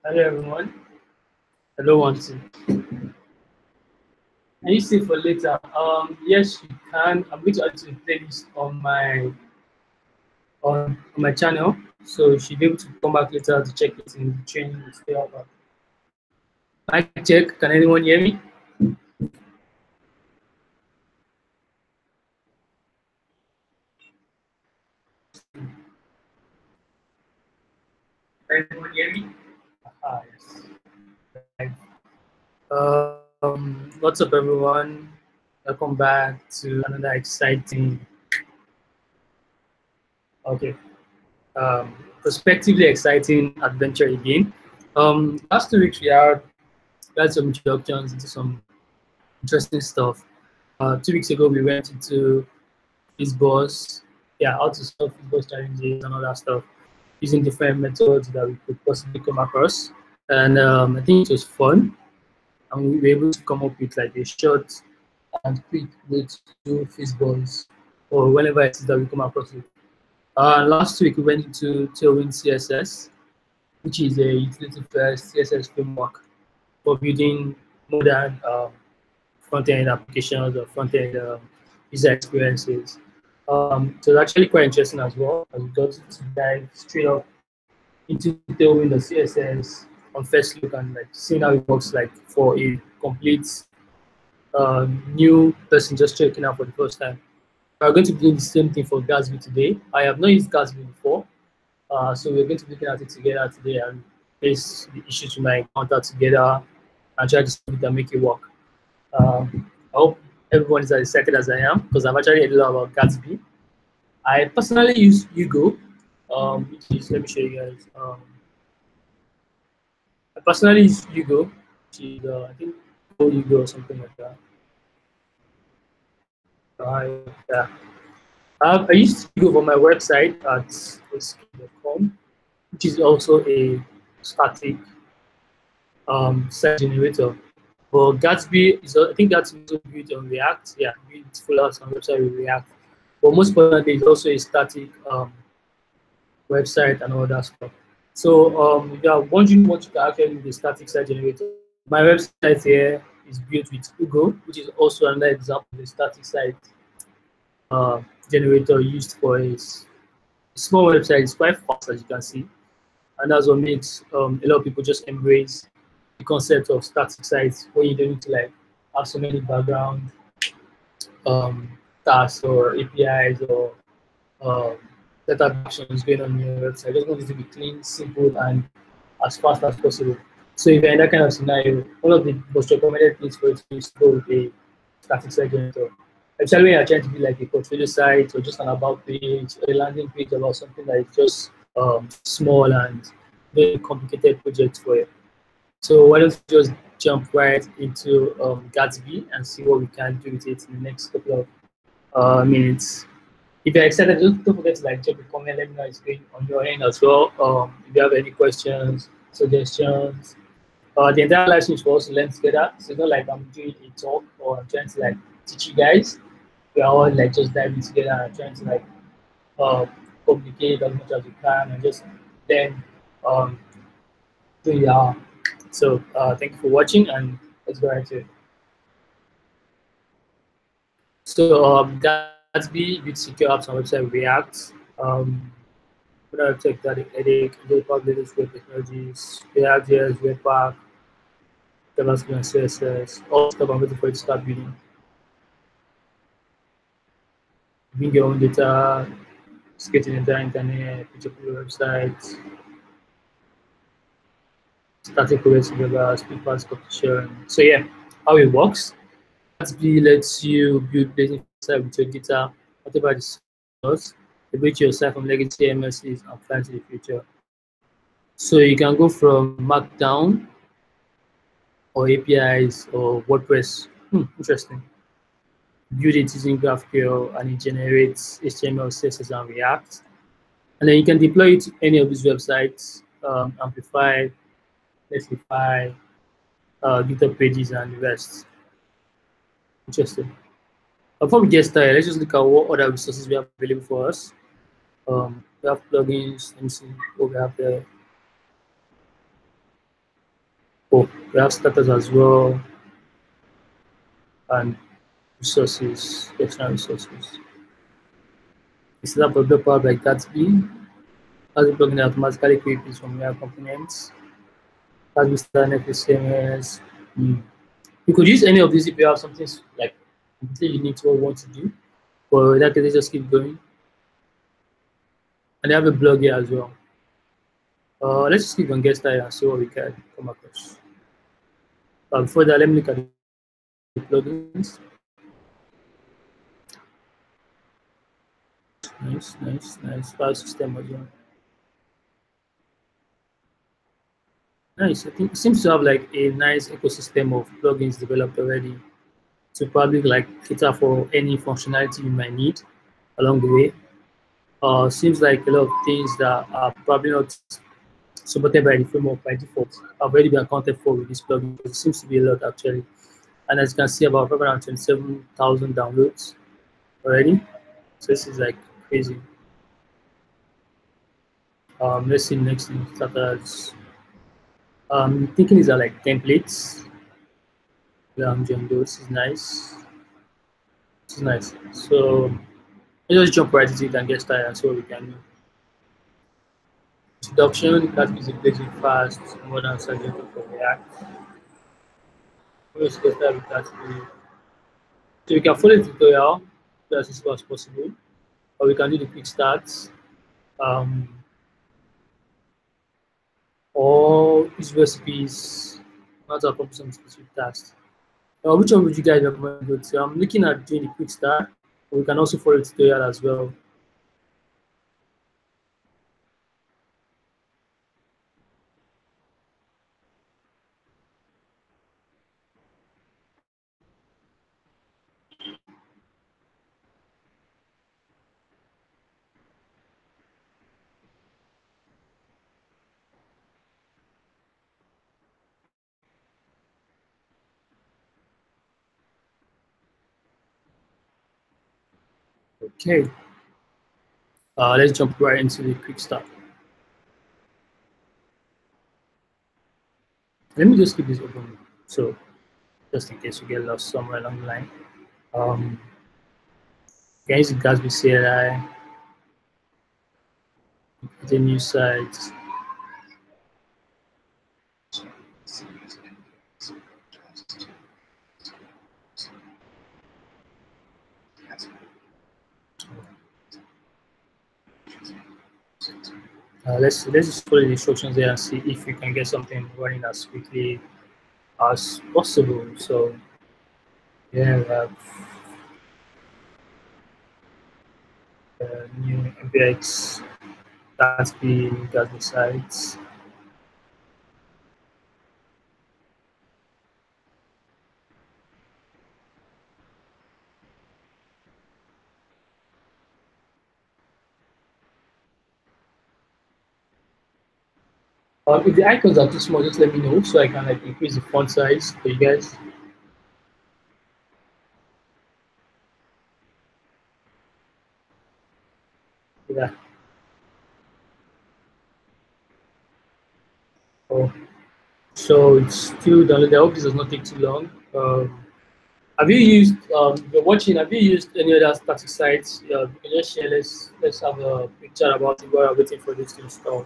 Hello everyone. Hello Wansi. Can you stay for later? Yes, you can. I'm going to add to the playlist on my channel, so you should be able to come back later to check it in the training we stay over. Mic check. Can anyone hear me? Can anyone hear me? Yes. Right. What's up, everyone? Welcome back to another exciting, okay, prospectively exciting adventure again. Last 2 weeks we had some introductions into some interesting stuff. 2 weeks ago we went into FizzBuzz, how to solve FizzBuzz challenges and all that stuff using different methods that we could possibly come across. And I think it was fun, and we were able to come up with like a short and quick way to do FizzBuzz or whenever it is that we come across it. Last week we went into Tailwind CSS, which is a utility-first CSS framework for building modern front-end applications or front-end user experiences. So it's actually quite interesting as well, as we got to dive straight up into Tailwind the CSS on first look and like seeing how it works like for a complete new person just checking out for the first time. We're going to be doing the same thing for Gatsby today. I have not used Gatsby before, so we're going to be looking at it together today and face the issues we might encounter together and try to solve it and make it work. I hope everyone is as excited as I am because I've actually heard a lot about Gatsby. I personally use Hugo, which is, let me show you guys. I personally use Hugo, which is, I think, Hugo or something like that. Yeah. I used Hugo for my website at sk.com, which is also a static site generator. But Gatsby is, I think that's also built on React. Yeah, built full out on website with React. But most importantly, it's also a static website and all that stuff. So if you are wondering what you can actually do with the static site generator, my website here is built with Hugo, which is also another example of a static site generator used for a small website. It's quite fast, as you can see, and that's what makes a lot of people just embrace the concept of static sites where you don't need to like have so many background tasks or APIs or data actions going on your website. I just want it to be clean, simple, and as fast as possible. So if you're in that kind of scenario, one of the most recommended things for you to do is to go with a static site generator. Especially when you're trying to be like a portfolio site or just an about page or a landing page about something that is just small and very complicated project for you. So why don't we just jump right into Gatsby and see what we can do with it in the next couple of minutes. If you're excited, don't forget to like drop a comment. Let me know it's going on your end as well. If you have any questions, suggestions, the entire live stream is for us to learn together. So it's not like I'm doing a talk or I'm trying to like teach you guys. We are all like just diving together and trying to like communicate as much as we can and just then do your. So thank you for watching and let's go right to it. So Gatsby with secure apps on website React. What I check that edit, latest web technologies, React.js, Webpack, JavaScript and CSS, all stuff I'm waiting for you to start building. Bring your own data, skate in the internet, put up your website, static queries together, speed pass competition. So yeah, how it works. Gatsby lets you build blazing site with your data, whatever this does, liberate your site from legacy MSCs and apply to the future. So you can go from Markdown or APIs or WordPress. Interesting. Build it using GraphQL and it generates HTML, CSS, and React. And then you can deploy it to any of these websites, Amplify, Netlify, GitHub Pages, and the rest. Interesting. Before we get started, let's just look at what other resources we have available for us. We have plugins. Let me see what we have there. We have status as well, and resources, external resources. We set up a powered by Gatsby. Gatsby plugin automatically creates from your components. Gatsby standard CMS. You could use any of these if you have something like completely unique to what you want to do. But in that case, just keep going. And they have a blog here as well. Let's just click on get started and see what we can come across. Before that, let me look at the plugins. Nice. File system as well. Nice. I think it seems to have like a nice ecosystem of plugins developed already to probably like cater for any functionality you might need along the way. Seems like a lot of things that are probably not supported by the framework by default have already been accounted for with this plugin. It seems to be a lot actually. And as you can see, about 527,000 downloads already. So this is like crazy. Let's see next thing that as thinking these are like templates. This is nice. This is nice. So let's just jump right into it and get started so we can know. Introduction, that is basic fast, modern subject for React. Let's get started with that. So we can follow the tutorial as simple as possible, or we can do the quick starts, or use recipes, not to accomplish some specific tasks. Which one would you guys recommend? Good. So I'm looking at doing the quick start, but we can also follow the tutorial as well. Okay. Let's jump right into the quick start. Let me just keep this open, so just in case you get lost somewhere along the line. Can use the Gatsby CLI, the new site. Let's just follow the instructions there and see if we can get something running as quickly as possible. So yeah, we have new MPX, Gatsby sites. If the icons are too small, just let me know so I can like increase the font size for you guys. Yeah. Oh, so it's still downloaded. I hope this does not take too long. Have you used? You're watching. Have you used any other static sites? You can just share. Let's have a quick chat about it while I'm waiting for this to install.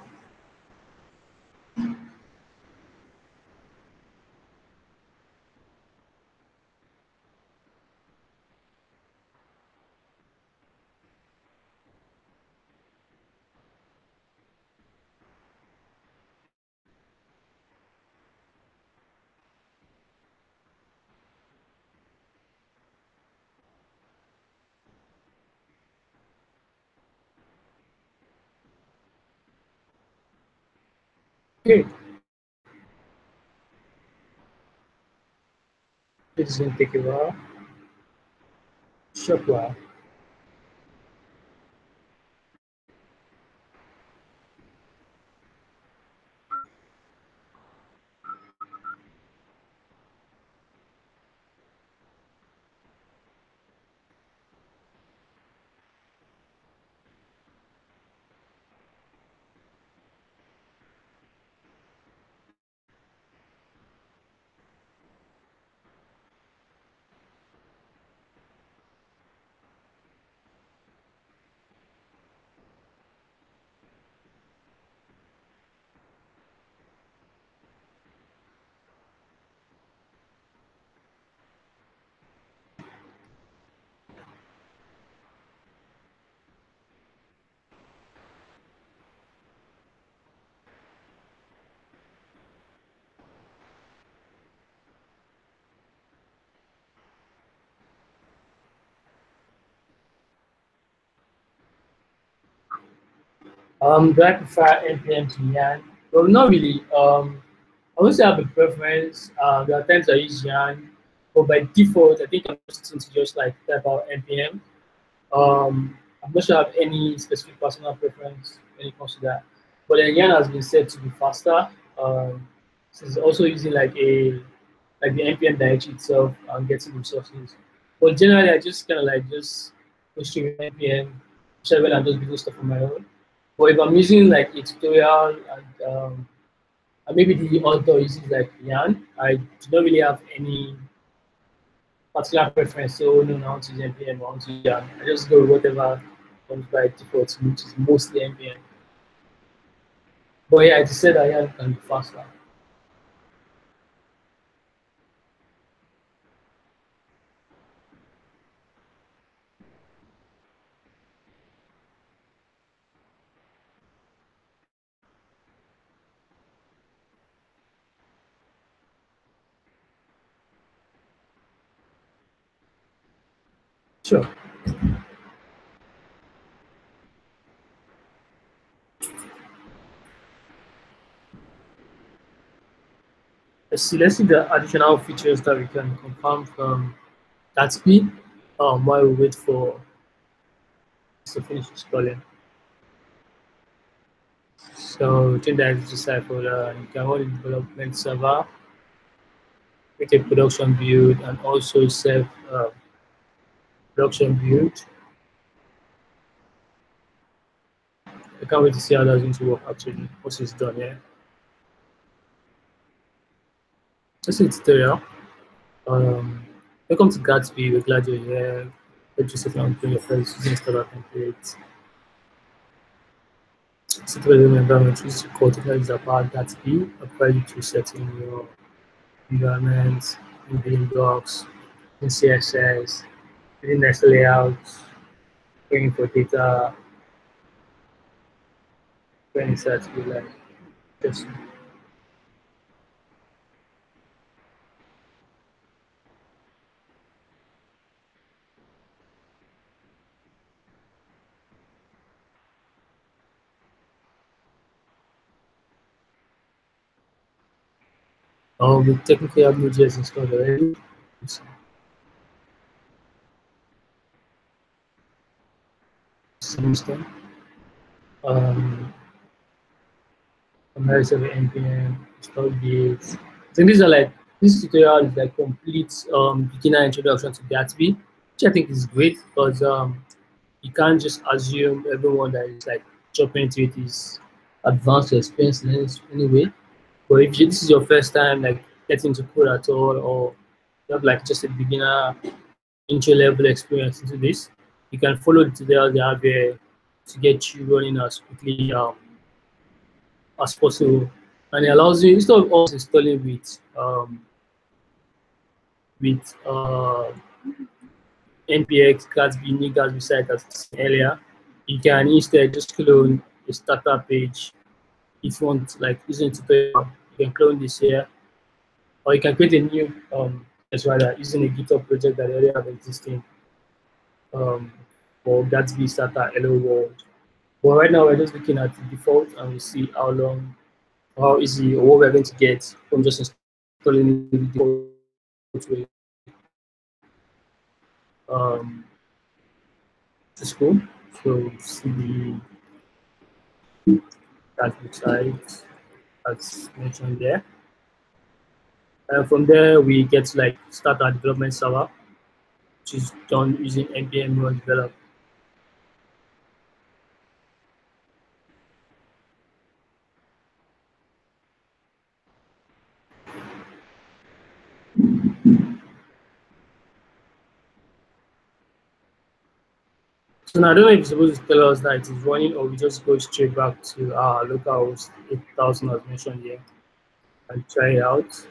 Okay. This is going to take a while. Short while. Do I prefer NPM to Yan? Well, not really. I also have a preference. There are times I use Yan, but by default, I think I'm just going to just like type out NPM. I'm not sure I have any specific personal preference when it comes to that. But then Yan has been said to be faster. So it's also using like the NPM directory itself and getting resources. But generally, I just kind of like just go straight with NPM, share when I'm just building stuff on my own. But if I'm using like a tutorial and maybe the author uses like Yan, I do not really have any particular preference. So no, I want to use NPM, I want to use Yan. I just go with whatever comes by default, which is mostly NPM. But yeah, I just said that Yan can be faster. Sure. Let's see the additional features that we can confirm from Gatsby while we wait for to finish installing. So change the exercise folder. You can run the development server, create a production build, and also save production build. I can't wait to see how that's going to work actually once it's done. Yeah. This is the tutorial. Welcome to Gatsby. We're glad you're here. Let's just on your first using installer templates. Set the environment which code technologies about Gatsby. Apply you to setting your environment in building blocks, in CSS, in next layouts, going for data, when insert to like just we technically have Node.js installed already. It's system. Um, comparison with npm, install builds. I think these are like this tutorial is like complete beginner introduction to Gatsby, which I think is great because you can't just assume everyone that is like jumping into it is advanced or experienced in any way. But if this is your first time like getting into code at all, or you have like just a beginner intro level experience into this, you can follow the tutorial they have here to get you running as quickly as possible. And it allows you instead of us installing with npx Gatsby new Gatsby site as earlier, you can instead just clone a starter page. If you want like using tutorial, you can clone this here, or you can create a new as rather using a GitHub project that already have existing um, for Gatsby starter hello world. But right now we're just looking at the default and we see how long, how easy, or what we're going to get from just installing the default way um, to school. So see that website as mentioned there. And from there we get to like start our development server, which is done using npm run develop. So now I don't know if you're supposed to tell us that it is running or we just go straight back to our local host 8000 as mentioned here and try it out.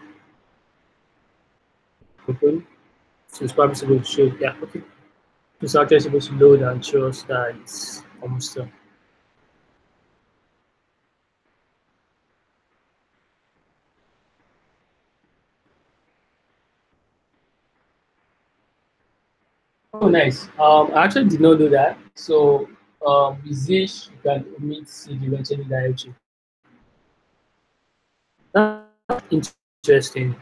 Open. So it's probably supposed to show, yeah, okay. It's actually supposed to load and show us that it's almost done. Oh, nice. I actually did not know that. So With this, you can omit CD when changing directory. That's interesting.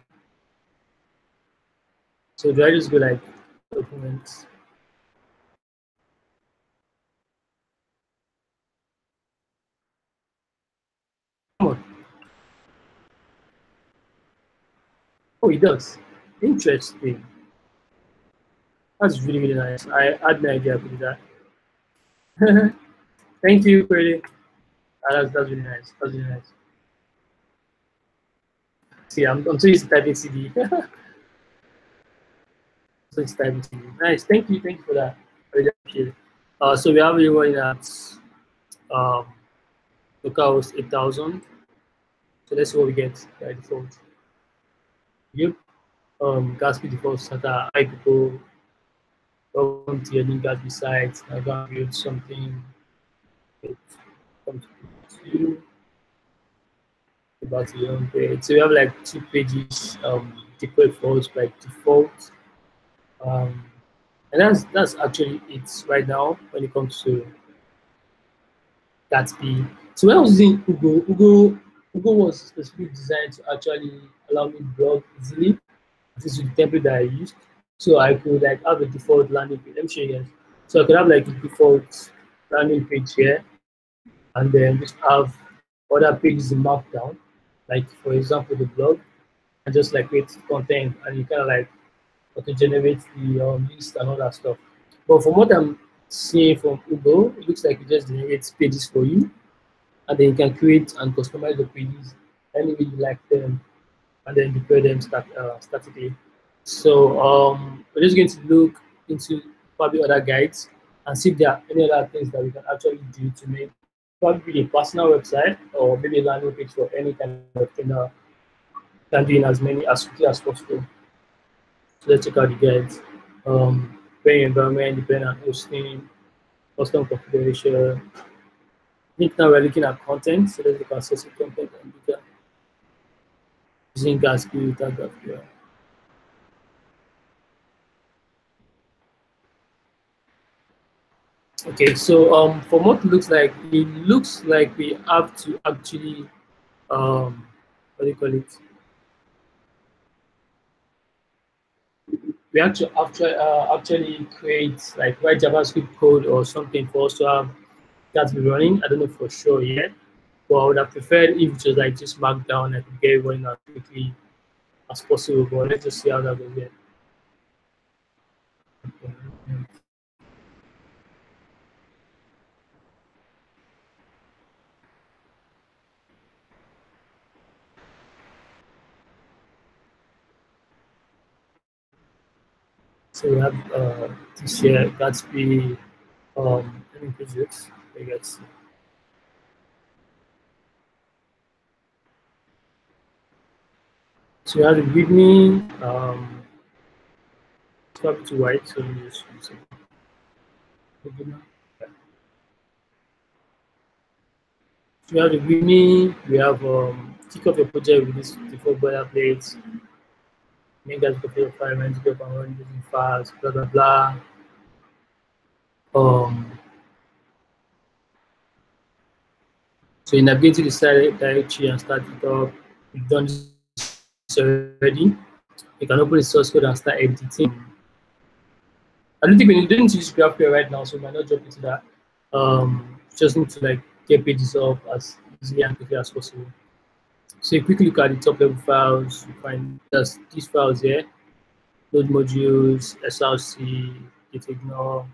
So do I just go like documents? Come on. Oh, it does. Interesting. That's really, really nice. I had no idea I could do that. Thank you, Pretty. That's really nice. That's really nice. See, I'm so used to typing CD. So it's typing CD. Nice. Thank you for that. I really appreciate it. So we have everyone at um, localhost 8,000. So let's see what we get by default. Yep. Gatsby default starter. Hi people. Welcome to your new Gatsby site. I'm going to build something. Come to you. About your own page. So we have like 2 pages deployed for us by default. Um, and that's actually it right now when it comes to Gatsby. So when I was using Ugo was specifically designed to actually allow me to blog easily. This is the template that I used. So I could like have a default landing page. Let me show you guys. So I could have like a default landing page here and then just have other pages in Markdown, like for example the blog, and just like create content and you kind of like auto generate the list and all that stuff. But from what I'm seeing from Ugo, it looks like it just generates pages for you, and then you can create and customize the pages any way you like them, and then deploy them statically. So we're just going to look into probably other guides and see if there are any other things that we can actually do to make probably a personal website or maybe a landing page for any kind of thing that can do in as many as quickly as possible. So let's check out the guides. Paying environment, depending on hosting, custom configuration. I think now we're looking at content, so let's look at source of content and data. Using Gatsby, tag GraphQL. Okay, so from what it looks like we have to actually what do you call it? We actually create like write JavaScript code or something for us to have that be running. I don't know for sure yet, but I would have preferred if it was like just Markdown and could get it running as quickly as possible. But let's just see how that goes. Yet. So we have this year Gatsby. Let me put this. I guess. So we have the README. It's probably too wide, so let me just use it. So we have the README. We have kick off your project with this default boilerplates. Make that copy your file, and go up and run using files, blah blah blah. Um, so you navigate to the site directory and start it up. You've done this already. You can open the source code and start editing. I don't think we don't need to use GraphQL right now, so we might not jump into that. Just need to like get pages up as easily and quickly as possible. So you quickly look at the top level files, you find there's these files here, load modules, SRC, git ignore,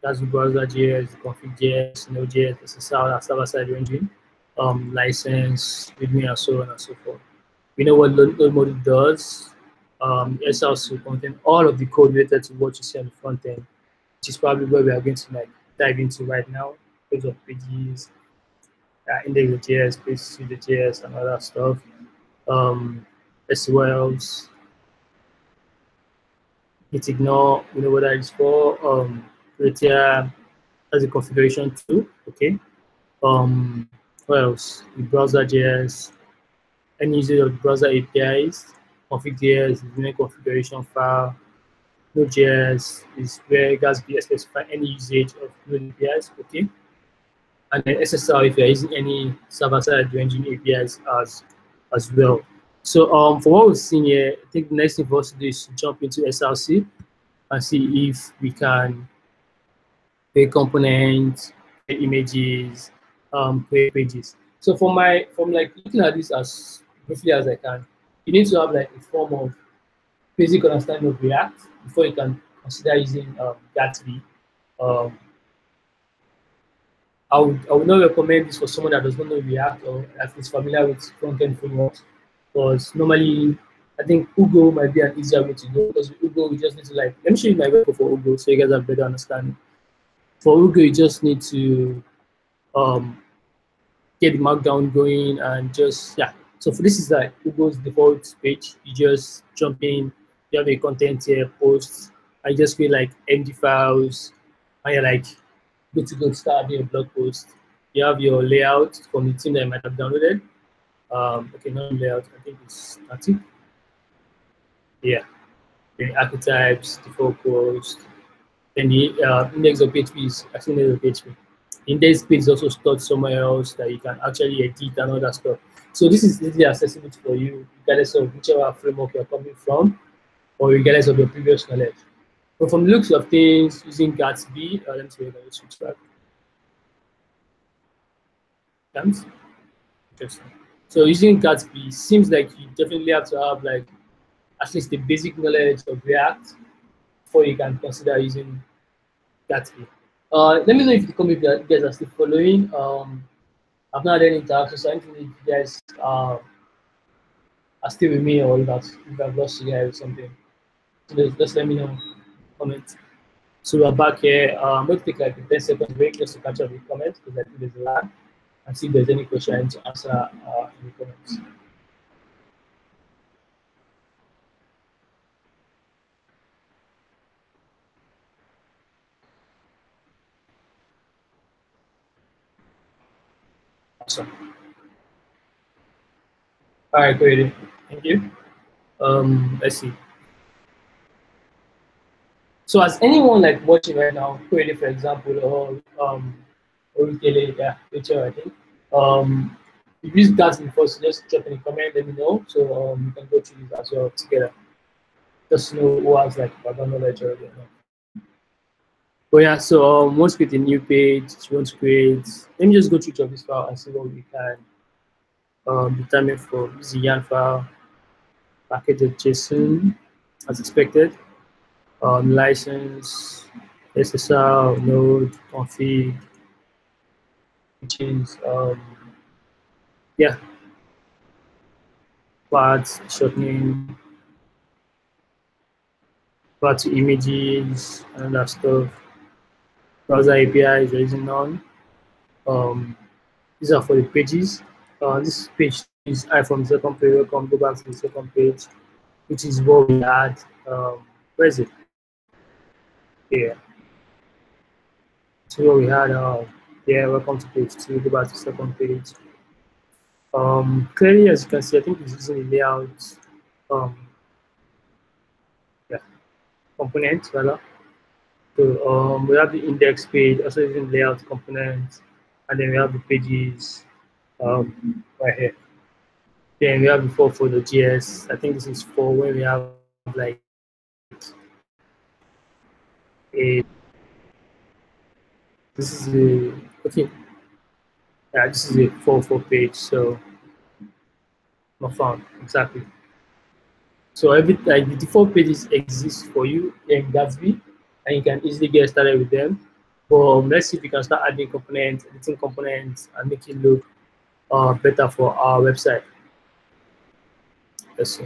that's the browser.js, the config.js, Node.js, SSL, and server-side ranging, license, readme, and so on and so forth. We know what load module does. SRC will contain all of the code related to what you see on the front end, which is probably where we are going to like dive into right now. Page of pages, index.js, page.js, and all that stuff. SQLs, git ignore, we know what that is for. Criteria as a configuration tool, okay. What else? The browser.js, any usage of the browser APIs, config.js, the main configuration file, Node.js is where Gatsby specify any usage of Node APIs, okay? And then SSL if you're using any server-side engine APIs as well. So for what we've seen here, I think the next thing for us to do is to jump into SRC and see if we can create components, create images, create pages. So from like looking at this as briefly as I can, you need to have like a form of basic understanding of React before you can consider using Gatsby. Um, I would not recommend this for someone that does not know React or at least familiar with front-end frameworks, because normally I think Ugo might be an easier way to go, because with Ugo we just need to like, let me show you my workflow for Ugo so you guys have better understanding. For Ugo, you just need to um, get the markdown going and just, yeah. So for this is like Ugo's default page. You just jump in, you have a content here, posts, and you just create like empty files, and you're like good to go to start having a blog post. You have your layout from the team that you might have downloaded. Okay, not layout, I think it's static. Yeah, the archetypes, default post, then the index of PHP is actually index of PHP. Index page is also stored somewhere else that you can actually edit and all that stuff. So this is easily accessible for you, regardless of whichever framework you're coming from, or regardless of your previous knowledge. But from the looks of things, using Gatsby, let me see if I can switch back. Thanks. Interesting. So using Gatsby seems like you definitely have to have like at least the basic knowledge of React before you can consider using Gatsby. Let me know if you guys are still following. I've not had any interaction, so I don't know if you guys are still with me or if I've lost you guys or something. So just let me know. Comment. So we're back here. I'm going to take like a 10-second break just to catch up with comments because I think there's a lot, and see if there's any question I need to answer in the comments. Awesome. All right, great. Thank you. Let's see. So as anyone like watching right now, Query for example, or Retail, yeah, Rachel, I think. If you use that before, so just drop in a comment, let me know. So we can go through this as well together. Just know who has like background knowledge already. But yeah, so once you create a new page, you want to create, let me just go through each of this file and see what we can determine for this yarn file, packaged JSON as expected, license, SSL, node, config, which is yeah, parts, shortening, part to images, and that stuff. Browser API is using none. These are for the pages. This page is I from the second page. Welcome, go back to the second page, which is what we had. Where is it? Yeah. So what we had. Yeah, welcome to page 2. Go back to the second page. Clearly, as you can see, I think it's using the layout. Yeah, component rather. So we have the index page, also using layout components, and then we have the pages right here. Then we have before for the GS. I think this is for when we have like a. This is a okay. Yeah, this is a 4 page. So not found exactly. So every like the default pages exist for you in Gatsby, and you can easily get started with them. But let's see if we can start adding components, editing components, and make it look better for our website. Let's see.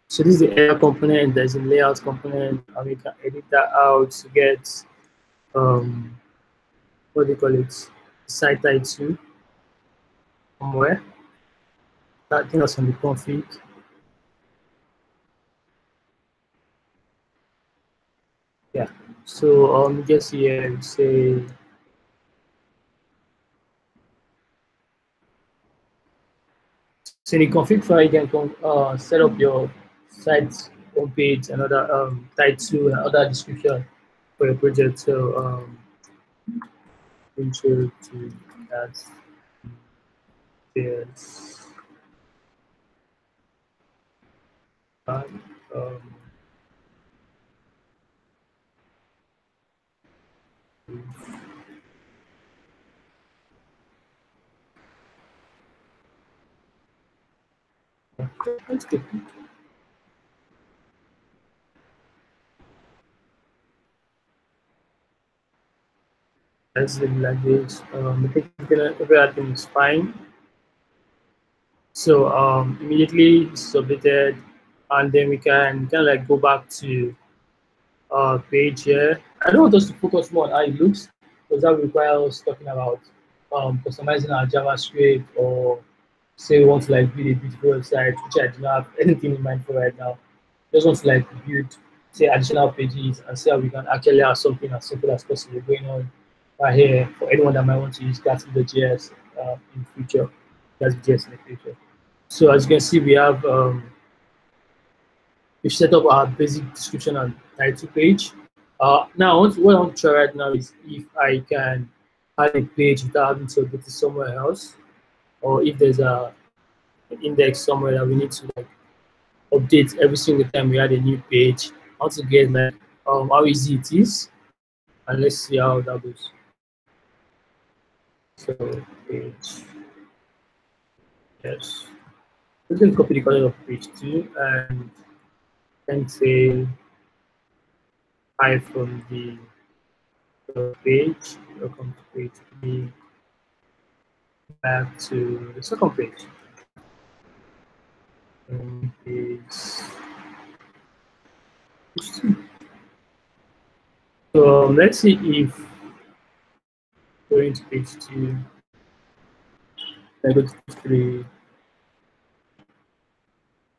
So this is the error component, there's a layout component, and we can edit that out to get what do you call it? Site title somewhere. That thing was on the config. Yeah. So just here say, so in the config file, you can set up your site homepage, another title, and other description for your project. So intro to that. Yes. Um, that's good. That's the language. I think everything is fine. So immediately submitted, and then we can kind of like go back to page here. I don't want us to focus more on how it looks because that requires talking about customizing our JavaScript, or say we want to like build a beautiful website, which I do not have anything in mind for right now. Just want to like build say additional pages and see how we can actually have something as simple as possible going on right here for anyone that might want to use Gatsby.js in future. Gatsby.js in the future. So as you can see, we've set up our basic description and title page. Now, what I want to try right now is if I can add a page without having to update it somewhere else, or if there's an index somewhere that we need to like update every single time we add a new page. I want to get like how easy it is, and let's see how that goes. So page, yes. We can copy the content of page two and then say hi from the page. Welcome to page three. Back to the second page. Page two. So let's see if going to page two, I go to page three.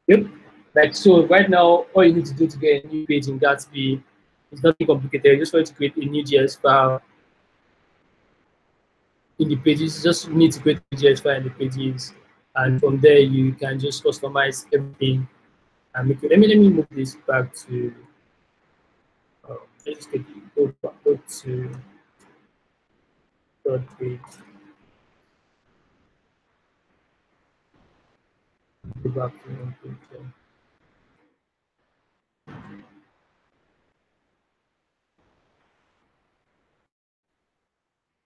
Yep. Like so, right now, all you need to do to get a new page in Gatsby is nothing complicated. You just want to create a new JS file in the pages. You just need to create a JS file in the pages, and from there you can just customize everything and make it. Let me move this back to. Let's take go to third page. Go back to one page.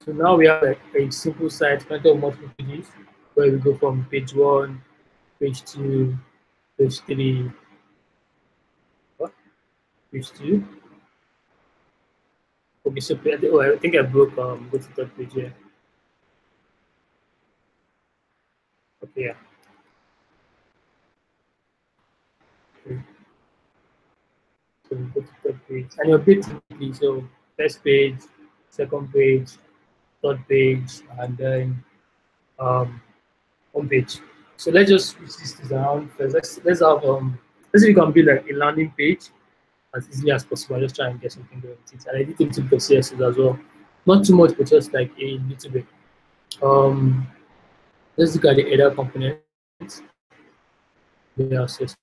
So now we have a simple site connected with multiple pages where we go from page one, page two, page three, what? Page two. Okay, so oh, I think I broke go to third page here. Okay, yeah. Okay. So we go to third page. And you're basically so first page, second page, third page, and then home page. So let's just switch this around first. Let's have let's see if we can build like a landing page as easily as possible. Just try and get something going with it. And I did a little bit of CSS as well. Not too much, but just like a little bit. Um, let's look at the header components. They are CSS.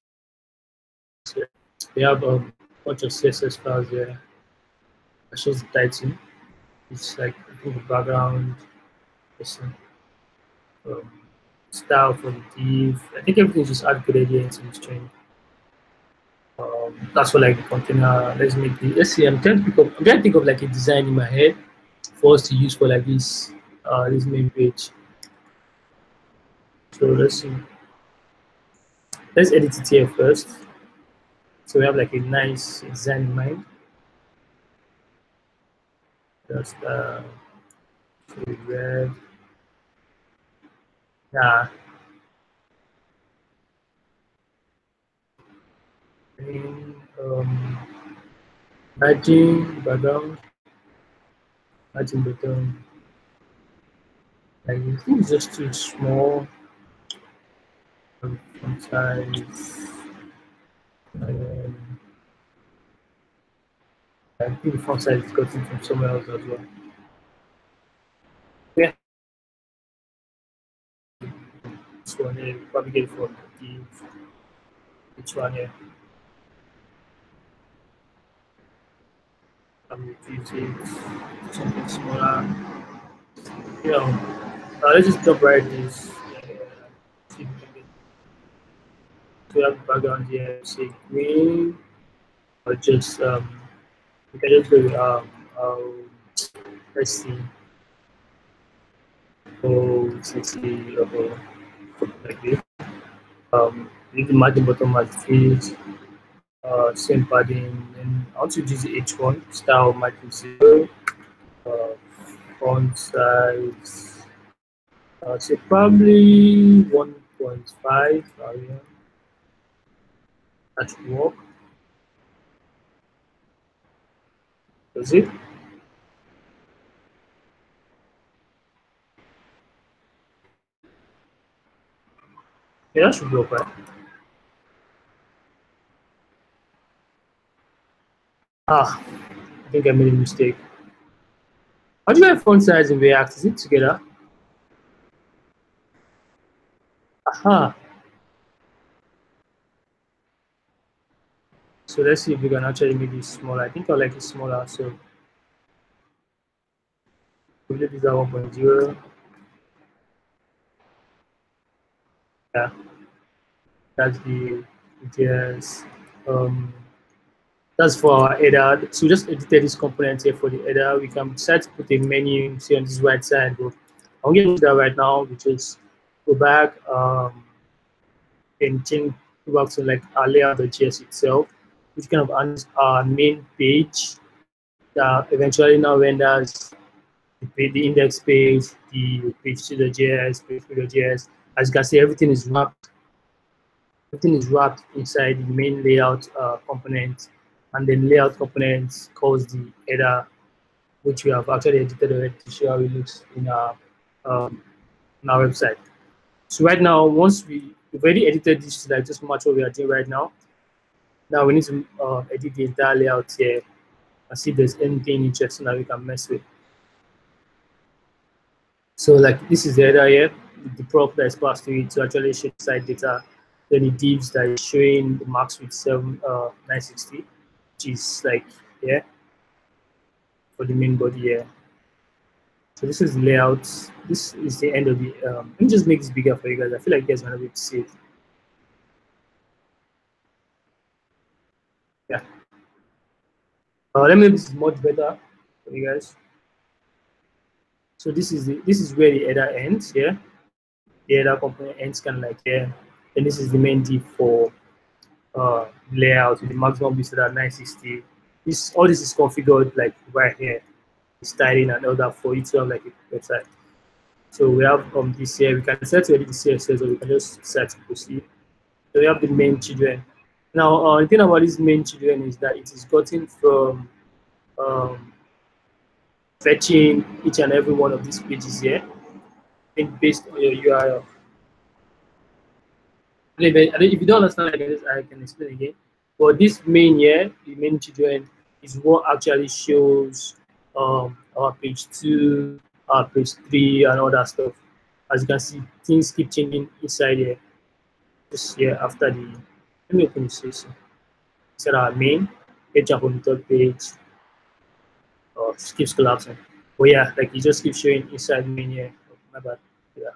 We have a bunch of CSS files here. That shows the title. It's like the background, um, style for the div. I think everything is just add coded here into the string. That's for like the container. Let's see. I'm trying to think of like a design in my head for us to use for like this main page. So let's see. Let's edit it here first. So we have like a nice design in mind. Just red. Yeah. And, background, margin button. I think it's just too small. Font size. I think the font size is gotten from somewhere else as well. Yeah, this one here, probably get it from the which one here. I'm using something smaller. You know, let's just jump right this. See if we can get to have background here. Say green, or just we can just go with let's see. Oh, let's see, like this. You can mark the bottom as fields, same padding, and I want to use the H1 style marking 0, uh, font size, so probably 1.5, yeah, that should work. Does it? Yeah, that should work, right? Ah, I think I made a mistake. How do you have font size in React? Is it together? Aha. So let's see if we can actually make it smaller. I think I like it smaller, so we leave this at 1.0. Yeah, that's the JS. That's for our header. So we just edited this component here for the header. We can decide to put a menu, say on this right side, but I'm getting to that right now. We just go back and change go back to like our layout.js itself, which kind of answers our main page that eventually now renders the index page, the page to the JS, page to the JS. As you can see, everything is wrapped. Everything is wrapped inside the main layout component, and then layout component calls the header, which we have actually edited already to show how it looks um, in our website. So right now, once we've already edited this to like just match what we are doing right now. Now we need to edit the entire layout here and see if there's anything interesting that we can mess with. So like this is the header here, the prop that is passed to it to actually show the site data. Then the divs that is showing the max with 960, which is like here for the main body here. So this is the layout. This is the end of the. Let me just make this bigger for you guys. I feel like you guys might not be able to see it. Yeah. Let me make this much better for you guys. So this is where the header ends here. The header component ends kind of like here. And this is the main div for layout with the maximum visitor at 960. All this is configured like right here, styling and all that for you to have like a website. So we have this here. We can set to edit the CSS, or we can just set to proceed. So we have the main children. Now, the thing about this main children is that it is gotten from fetching each and every one of these pages here, I think based on your URL. If you don't understand, I can explain again. But this main here, the main children, is what actually shows our page 2, our page 3, and all that stuff. As you can see, things keep changing inside here. Just here after the, let me open this. Instead our main, page up on the third page, keeps collapsing. But yeah, like it just keeps showing inside main here. Oh, my bad. Yeah.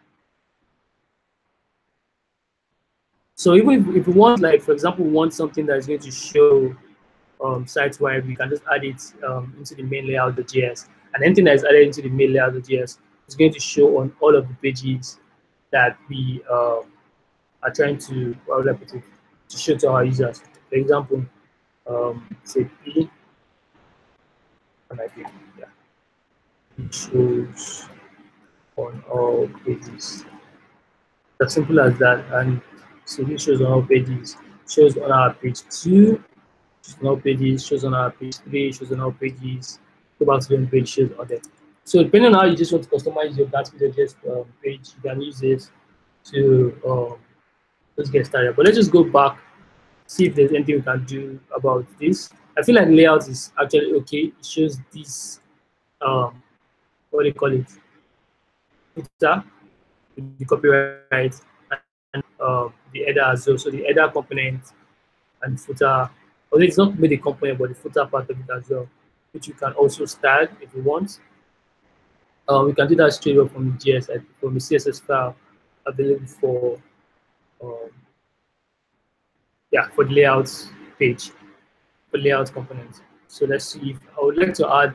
So even if we want, like, for example, we want something that is going to show site-wide, we can just add it into the main layout.js. And anything that is added into the main layout.js is going to show on all of the pages that we are trying to, how would I put it, to show to our users. For example, say P, and I think, yeah, it shows on all pages. As simple as that. And so it shows on all pages. Shows on our page 2, shows on all pages, shows on our page 3, shows on all pages. Go back to the page, shows on them. So depending on how you just want to customize your GatsbyJS page, you can use this to just get started. But let's just go back, see if there's anything we can do about this. I feel like layout is actually okay. It shows this what do you call it, footer, the copyright, and the header as well. So the header component and footer, although it's not made a component, but the footer part of it as well, which you can also style if you want. We can do that straight up from the GS, from the CSS file available for um, yeah, for the layouts page, for layout components. So let's see if I would like to add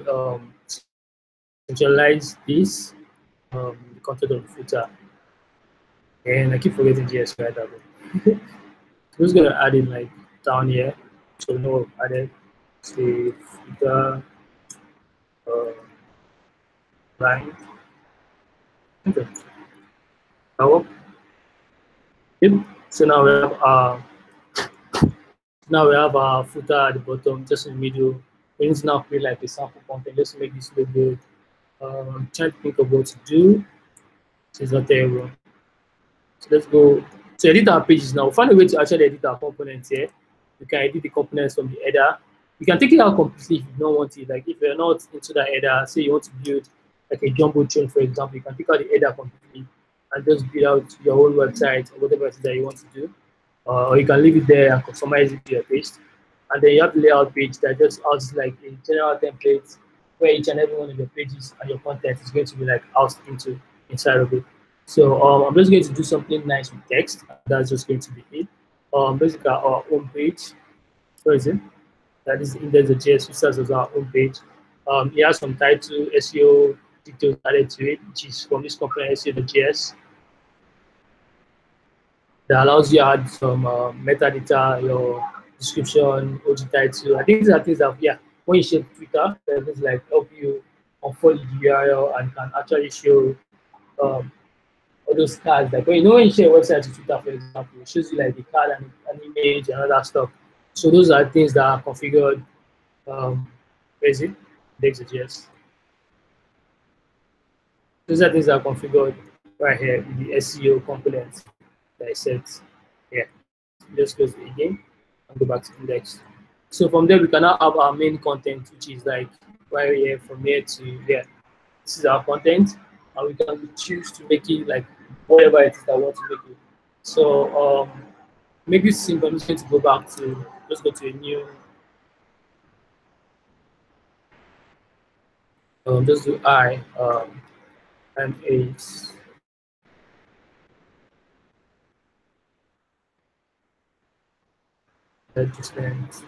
centralize this the content of the footer. And I keep forgetting GS right now. I'm just gonna add it like down here. So no added say footer uh, line. Okay. Now, yep. So now we have our footer at the bottom, just in the middle. We need to now create like a sample content just to make this look good. Trying to think of what to do. So it's not terrible. So let's go to edit our pages now. We'll find a way to actually edit our components here. You can edit the components from the header. You can take it out completely if you don't want it. Like if you're not into that header, say you want to build like a jumbo chain, for example, you can take out the header completely and just build out your own website or whatever it is that you want to do. Or you can leave it there and customize it to your taste. And then you have the layout page that just has like a general template where each and every one of your pages and your content is going to be like housed inside of it. So I'm just going to do something nice with text. That's just going to be it. Basically our home page. Where is it? That is index.js, which serves as our home page. It has some title, SEO details added to it, which is from this company, SEO.js. That allows you to add some metadata, your description, OG title. I think these are things that, yeah, when you share Twitter, things like help you unfold the URL and can actually show all those cards. Like when you share a website to Twitter, for example, it shows you like the card and an image and all that stuff. So those are things that are configured. Where is it? Index.js. Those are things that are configured right here in the SEO components that I set here. Just close it again and go back to index. So from there, we can now have our main content, which is like right here from here to here. This is our content, and we can choose to make it like whatever it is that we want to make it. So make it simple. I'm just going to go back to, just go to a new, just do and a adjustment.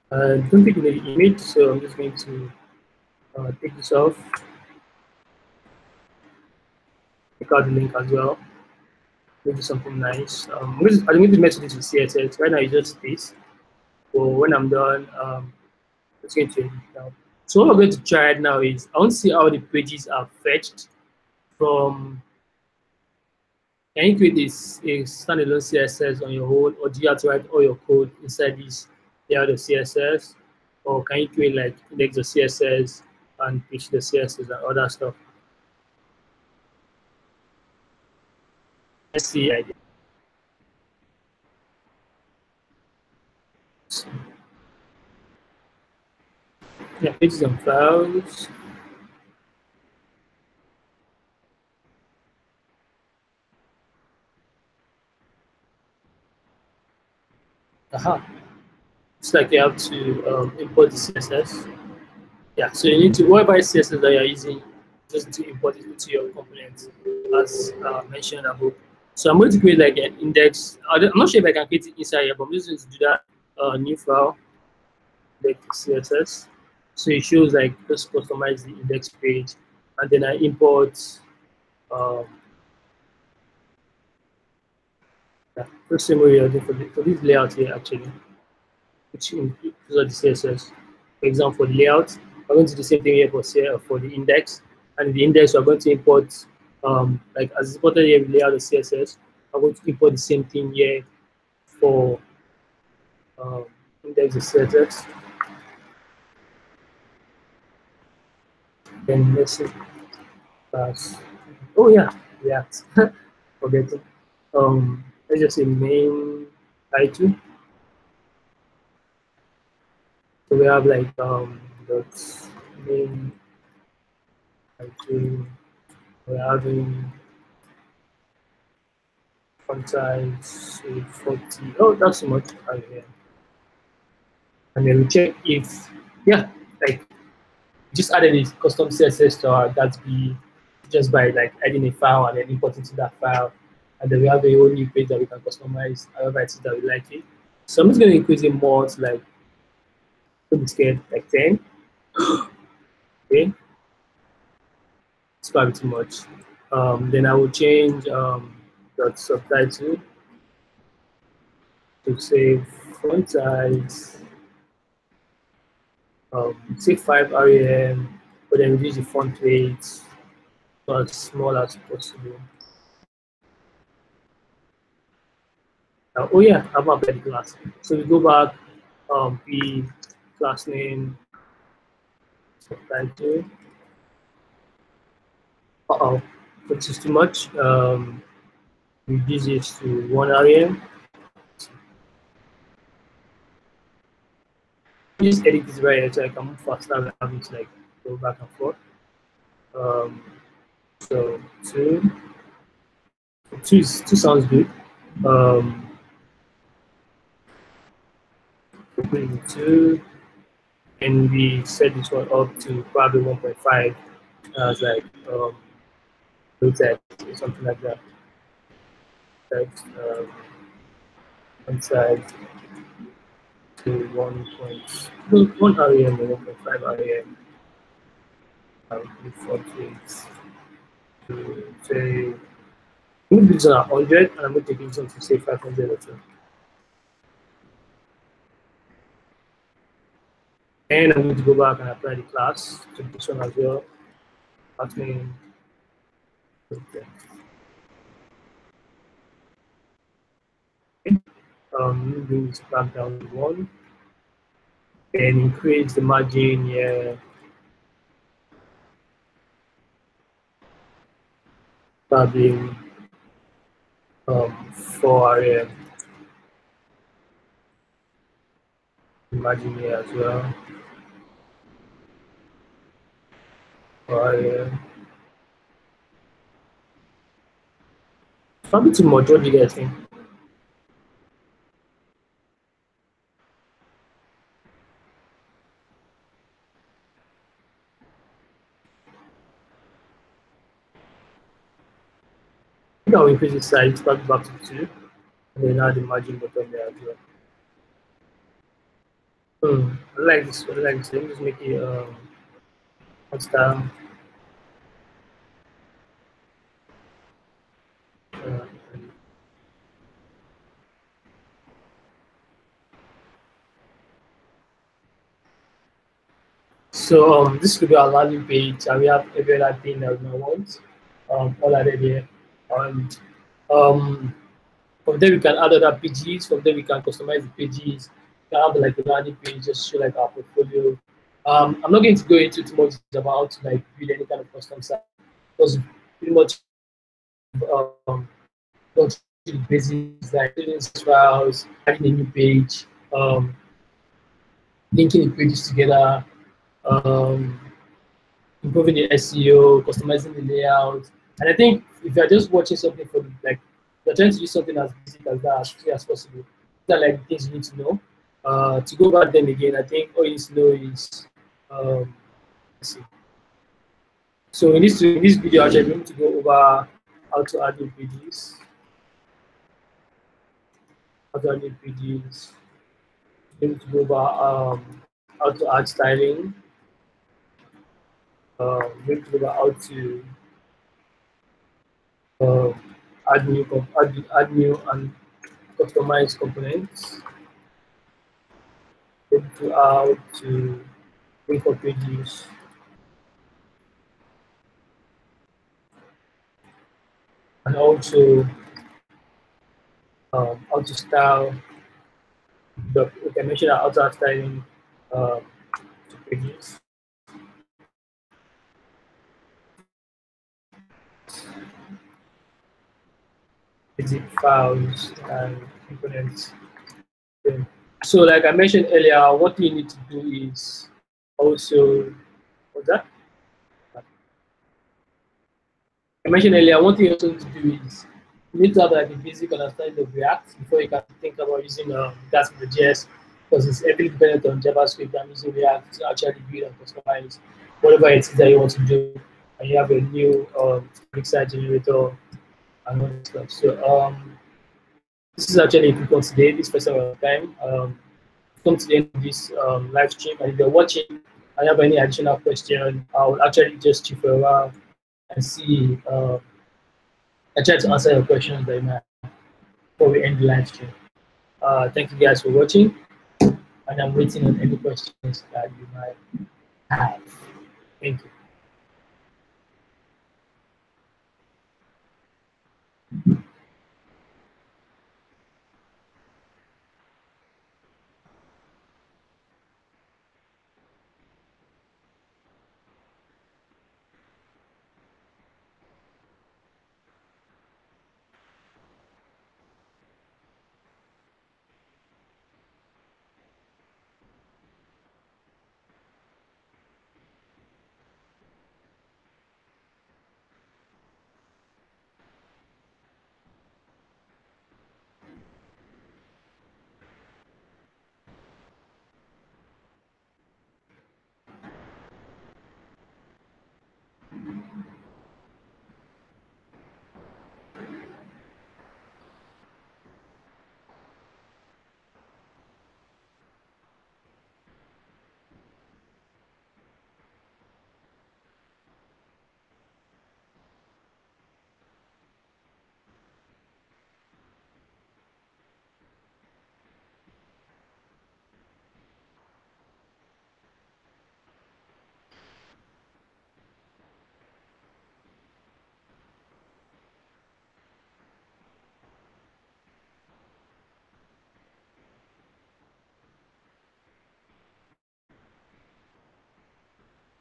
I don't think we need an image, so I'm just going to take this off. Take out the link as well. Maybe something nice. I'm going to mess with this with CSS. Right now it's just this. So when I'm done, it's going to edit now. So what we're going to try right now is I want to see how the pages are fetched from. Can you create this a standalone CSS on your own, or do you have to write all your code inside this layout of CSS, or can you create like index of CSS and pitch the CSS and other stuff? Let's see. Yeah, pages and files. Aha. It's like you have to import the CSS. Yeah, so you need to, whatever CSS that you're using, just to import it into your component, as mentioned above. So I'm going to create like an index. I'm not sure if I can create it inside here, but I'm just going to do that new file, like CSS. So it shows like just customize the index page, and then I import the same way I do for this layout here actually, which includes the CSS. For example, for the layout, we're going to do the same thing here for the index, and the index we're going to import like as imported here with layout of CSS. I'm going to import the same thing here for index CSS. Then let's see class. Oh yeah, React. Forget it. Let's just say main title. So we have like dot main title. We're having font size 40. Oh, that's so much. Yeah. And then we check if, yeah, like just added a custom CSS to our Gatsby just by like adding a file and then importing to that file. And then we have a whole new page that we can customize however it is that we like it. So I'm just going to increase it more to like, don't be scared, like 10. Okay, it's probably too much. Then I will change the subtitle to say font size, say 5 RAM, but then reduce the font weight to as small as possible. Oh yeah, I'm up at the class. So we go back, the class name, subtitle. Uh-oh, which is too much. Reduce it to 1 RAM. Just edit this right here so I can move faster and having to like go back and forth. So two sounds good. Two, and we set this one up to probably 1.5 as like text or something like that. Text inside to 1 RAM or 1.5 RAM. Default rates to say, I'm going to do this on 100 and I'm going to take this one to say 500 or so. And I'm going to go back and apply the class to this one as well. Class name. Okay. Bring this back down to 1 and increase the margin here. Probably 4 RAM. Margin here as well. 4 RAM. Probably too much. What do you guys think? I think I'll increase the size probably back to 2 and then add the margin button there as well. I like this. I like this. Let me just make it style. So this could be our landing page, and we have every other thing that we want, all added here. And from there we can add other pages. From there we can customize the pages. We can have like a landing page, just show like our portfolio. I'm not going to go into too much about how to like build any kind of custom site because pretty much um, go through the basics like creating files, adding a new page, linking the pages together, um, improving the SEO, customizing the layout. And I think if you're just watching something for like you're trying to do something as basic as that as quickly as possible, these are like the things you need to know. To go back then again, I think all you need to know is let's see. So in this video, actually, I'm going to go over how to add new pages. How to add new pages. I'm going to go over how to add styling. I'm going to go over how to add new and customize components. To how to link for pages, and also how to style But we can mention that auto styling to pages. Basic files and components. So, like I mentioned earlier, what you need to do is also what's that? I mentioned earlier, one thing you also need to do is you need to have like a basic understanding of React before you can think about using GatsbyJS, because it's heavily dependent on JavaScript and using React to actually build and customize whatever it is that you want to do. And you have a new site generator and all that stuff. So this is actually it for today, this first hour of time. Come to the end of this live stream, and if you're watching and you have any additional question, I will actually just chill for a while and see. I try to answer your questions that you might have before we end the live stream. Thank you guys for watching, and I'm waiting on any questions that you might have. Thank you.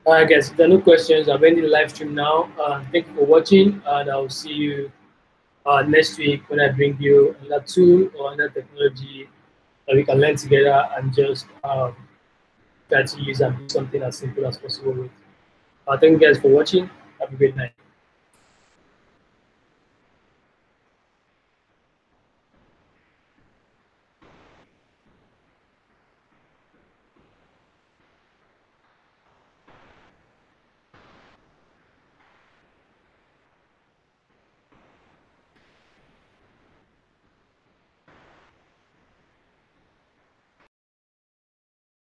All right, guys. If there are no questions, I'm ending the live stream now. Thank you for watching, and I'll see you next week when I bring you another tool or another technology that we can learn together and just try to use and do something as simple as possible with. Thank you guys for watching. Have a great night.